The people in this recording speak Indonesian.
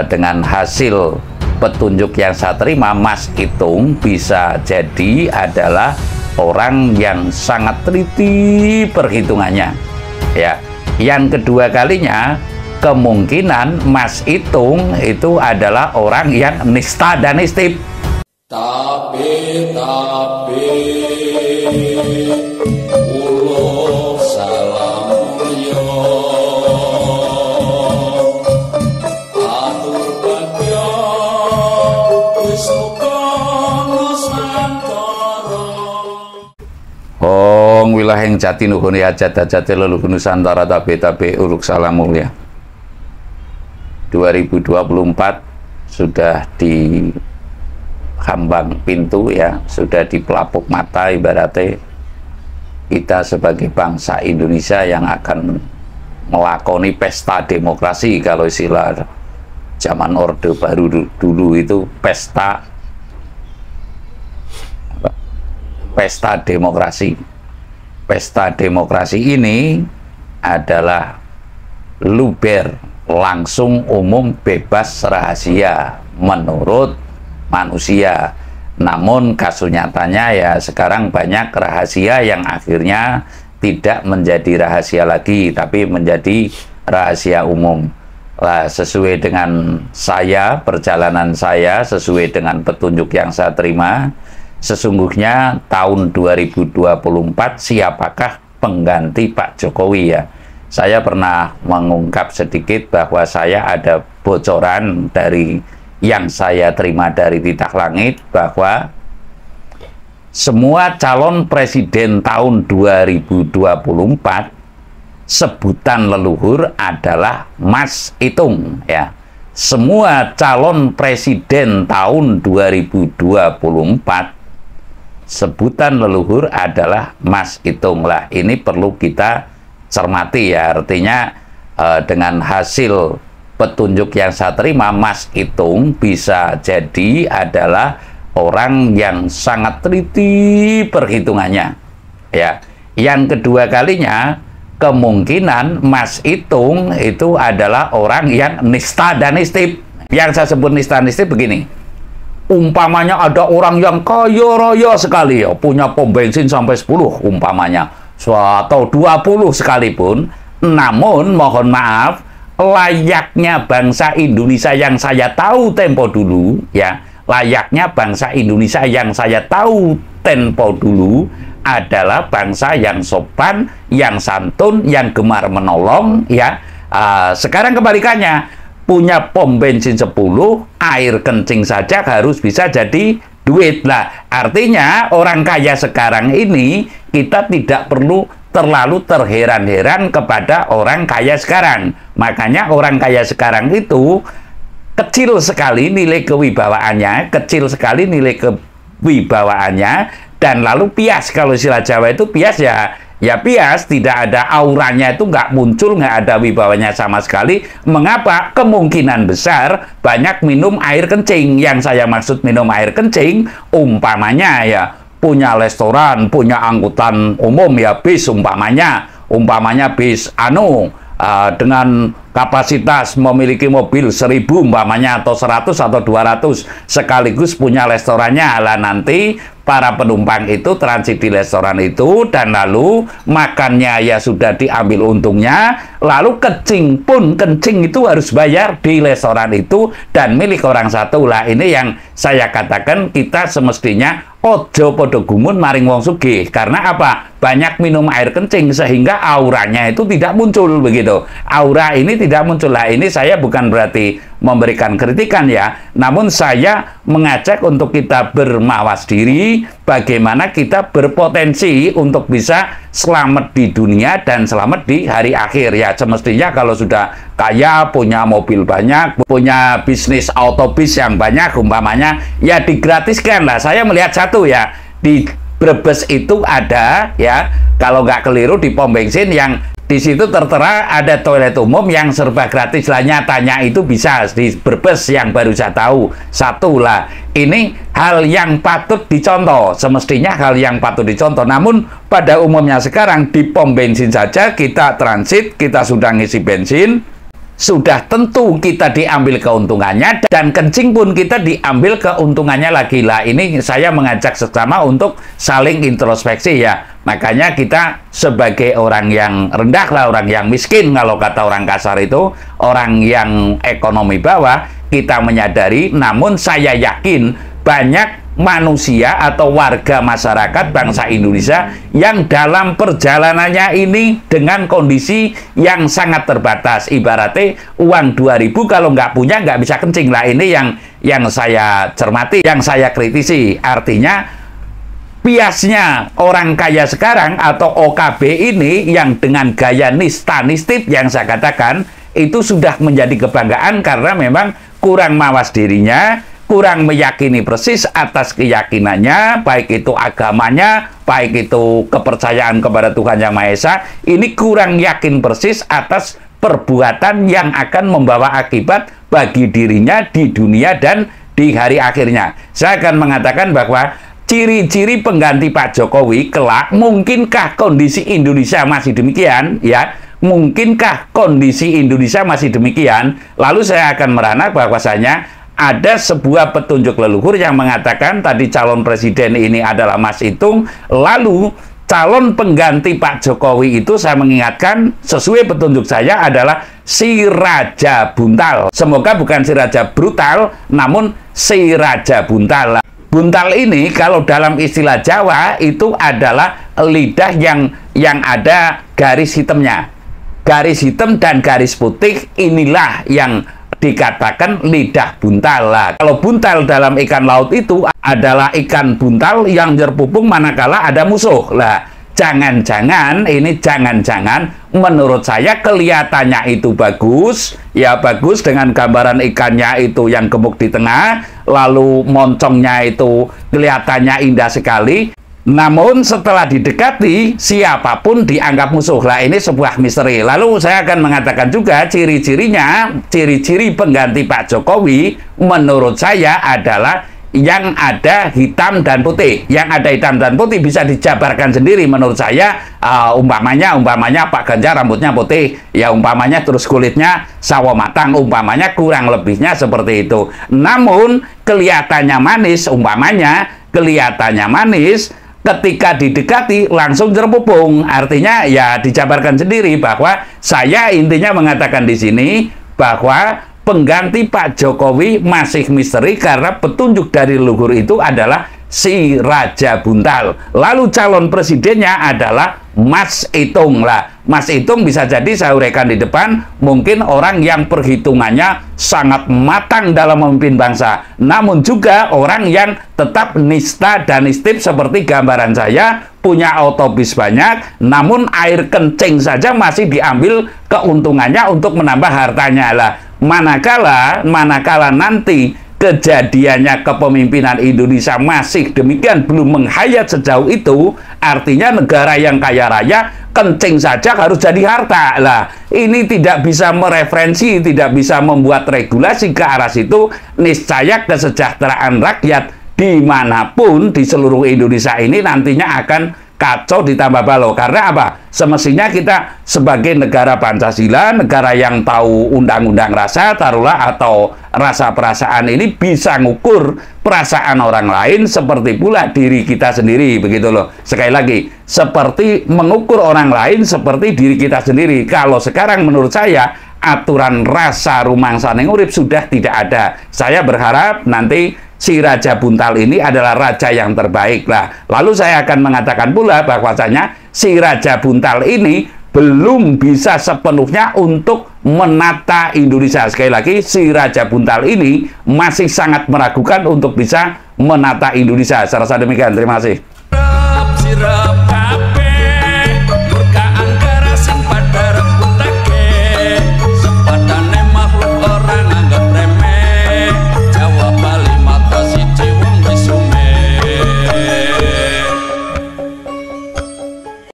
dengan hasil petunjuk yang saya terima, Mas Itung bisa jadi adalah orang yang sangat teliti perhitungannya. Ya, yang kedua kalinya kemungkinan Mas Itung itu adalah orang yang nista dan nistip. Tapi ulo salam yo atur bagyo wis muga nusantara. Hong wilaheng jati nuhuni hajat-hajate leluhur Nusantara tabe uluk salam mulia. 2024 sudah di hambang pintu ya, sudah di pelapuk mata ibaratnya kita sebagai bangsa Indonesia yang akan melakoni pesta demokrasi. Kalau istilah zaman Orde Baru dulu itu pesta demokrasi. Pesta demokrasi ini adalah luber, langsung, umum, bebas, rahasia menurut manusia. Namun kasus nyatanya ya sekarang banyak rahasia yang akhirnya tidak menjadi rahasia lagi, tapi menjadi rahasia umum. Lah, sesuai dengan saya, perjalanan saya, sesuai dengan petunjuk yang saya terima, sesungguhnya tahun 2024 siapakah pengganti Pak Jokowi ya? Saya pernah mengungkap sedikit bahwa saya ada bocoran dari yang saya terima dari titah langit bahwa semua calon presiden tahun 2024 sebutan leluhur adalah Mas Itung ya. Semua calon presiden tahun 2024 sebutan leluhur adalah Mas Itung. Lah, ini perlu kita cermati ya, artinya dengan hasil petunjuk yang saya terima, Mas Itung bisa jadi adalah orang yang sangat teliti perhitungannya. Ya, yang kedua kalinya kemungkinan Mas Itung itu adalah orang yang nista dan nistip. Yang saya sebut nista dan nistip begini. Umpamanya ada orang yang kaya raya sekali ya, punya pom bensin sampai 10 umpamanya, atau 20 sekalipun, namun mohon maaf, layaknya bangsa Indonesia yang saya tahu tempo dulu ya, layaknya bangsa Indonesia yang saya tahu tempo dulu adalah bangsa yang sopan, yang santun, yang gemar menolong ya. Sekarang kebalikannya, punya pom bensin 10, air kencing saja harus bisa jadi duit. Lah, artinya orang kaya sekarang ini kita tidak perlu terlalu terheran-heran kepada orang kaya sekarang. Makanya orang kaya sekarang itu kecil sekali nilai kewibawaannya, kecil sekali nilai kewibawaannya, dan lalu pias. Kalau istilah Jawa itu pias ya, ya pias, tidak ada auranya, itu nggak muncul, nggak ada wibawanya sama sekali. Mengapa? Kemungkinan besar banyak minum air kencing. Yang saya maksud minum air kencing, umpamanya ya, punya restoran, punya angkutan umum ya, bis umpamanya bis dengan kapasitas memiliki mobil 1000 umpamanya, atau 100 atau 200 sekaligus punya restorannya. Lah, nanti para penumpang itu transit di restoran itu, dan lalu makannya ya sudah diambil untungnya, lalu kencing pun, kencing itu harus bayar di restoran itu dan milik orang satu. Lah, ini yang saya katakan kita semestinya ojo podo gumun maring wong sugih. Karena apa? Banyak minum air kencing sehingga auranya itu tidak muncul begitu. Aura ini tidak muncul. Lah, ini saya bukan berarti memberikan kritikan ya, namun saya mengajak untuk kita bermawas diri, bagaimana kita berpotensi untuk bisa selamat di dunia dan selamat di hari akhir ya. Semestinya kalau sudah kaya, punya mobil banyak, punya bisnis autobus yang banyak umpamanya, ya digratiskan. Lah, saya melihat satu ya, di Brebes itu ada ya, kalau nggak keliru di pom bensin yang di situ tertera ada toilet umum yang serba gratis. Lah, nyatanya itu bisa di Brebes yang baru saya tahu. Satu lah, ini hal yang patut dicontoh, semestinya hal yang patut dicontoh. Namun pada umumnya sekarang di pom bensin saja kita transit, kita sudah ngisi bensin, sudah tentu kita diambil keuntungannya, dan kencing pun kita diambil keuntungannya lagi. Lah ini saya mengajak sesama untuk saling introspeksi ya. Makanya kita sebagai orang yang rendah lah, orang yang miskin, kalau kata orang kasar itu, orang yang ekonomi bawah, kita menyadari. Namun saya yakin banyak manusia atau warga masyarakat bangsa Indonesia yang dalam perjalanannya ini dengan kondisi yang sangat terbatas. Ibaratnya uang 2.000 kalau nggak punya nggak bisa kencing. Lah ini yang saya cermati, yang saya kritisi. Artinya biasnya orang kaya sekarang atau OKB ini yang dengan gaya nista nistip yang saya katakan itu sudah menjadi kebanggaan karena memang kurang mawas dirinya, kurang meyakini persis atas keyakinannya, baik itu agamanya, baik itu kepercayaan kepada Tuhan Yang Maha Esa. Ini kurang yakin persis atas perbuatan yang akan membawa akibat bagi dirinya di dunia dan di hari akhirnya. Saya akan mengatakan bahwa ciri-ciri pengganti Pak Jokowi kelak, mungkinkah kondisi Indonesia masih demikian? Ya, mungkinkah kondisi Indonesia masih demikian? Lalu saya akan merana bahwasanya ada sebuah petunjuk leluhur yang mengatakan tadi calon presiden ini adalah Mas Itung, lalu calon pengganti Pak Jokowi itu saya mengingatkan sesuai petunjuk saya adalah si Raja Buntal. Semoga bukan si Raja Brutal, namun si Raja Buntal. Buntal ini kalau dalam istilah Jawa itu adalah lidah yang ada garis hitamnya. Garis hitam dan garis putih inilah yang dikatakan lidah buntal. Lah, kalau buntal dalam ikan laut itu adalah ikan buntal yang berpupung manakala ada musuh. Lah, jangan-jangan menurut saya kelihatannya itu bagus, ya bagus dengan gambaran ikannya itu yang gemuk di tengah, lalu moncongnya itu kelihatannya indah sekali. Namun setelah didekati, siapapun dianggap musuh. Lah ini sebuah misteri. Lalu saya akan mengatakan juga ciri-cirinya, ciri-ciri pengganti Pak Jokowi menurut saya adalah yang ada hitam dan putih. Yang ada hitam dan putih bisa dijabarkan sendiri menurut saya. Umpamanya Pak Ganjar rambutnya putih, ya umpamanya terus kulitnya sawo matang, umpamanya kurang lebihnya seperti itu. Namun kelihatannya manis, ketika didekati langsung jerpupung. Artinya ya dijabarkan sendiri bahwa saya intinya mengatakan di sini bahwa pengganti Pak Jokowi masih misteri karena petunjuk dari leluhur itu adalah si Raja Buntal. Lalu calon presidennya adalah Mas Itung. Lah, Mas Itung bisa jadi saya uraikan di depan, mungkin orang yang perhitungannya sangat matang dalam memimpin bangsa, namun juga orang yang tetap nista dan nistip seperti gambaran saya, punya autobus banyak, namun air kencing saja masih diambil keuntungannya untuk menambah hartanya. Lah, manakala nanti kejadiannya kepemimpinan Indonesia masih demikian belum menghayat sejauh itu, artinya negara yang kaya raya kencing saja harus jadi harta. Lah, ini tidak bisa mereferensi, tidak bisa membuat regulasi ke arah situ. Niscaya kesejahteraan rakyat dimanapun di seluruh Indonesia ini nantinya akan kacau ditambah balau. Karena apa? Semestinya kita sebagai negara Pancasila, negara yang tahu undang-undang rasa, taruhlah, atau rasa perasaan ini bisa ngukur perasaan orang lain seperti pula diri kita sendiri, begitu loh. Sekali lagi, seperti mengukur orang lain seperti diri kita sendiri. Kalau sekarang menurut saya aturan rasa rumangsaning urip sudah tidak ada. Saya berharap nanti si Raja Buntal ini adalah raja yang terbaik. Lah, lalu saya akan mengatakan pula bahwasanya si Raja Buntal ini belum bisa sepenuhnya untuk menata Indonesia. Sekali lagi, si Raja Buntal ini masih sangat meragukan untuk bisa menata Indonesia. Saya rasa demikian. Terima kasih.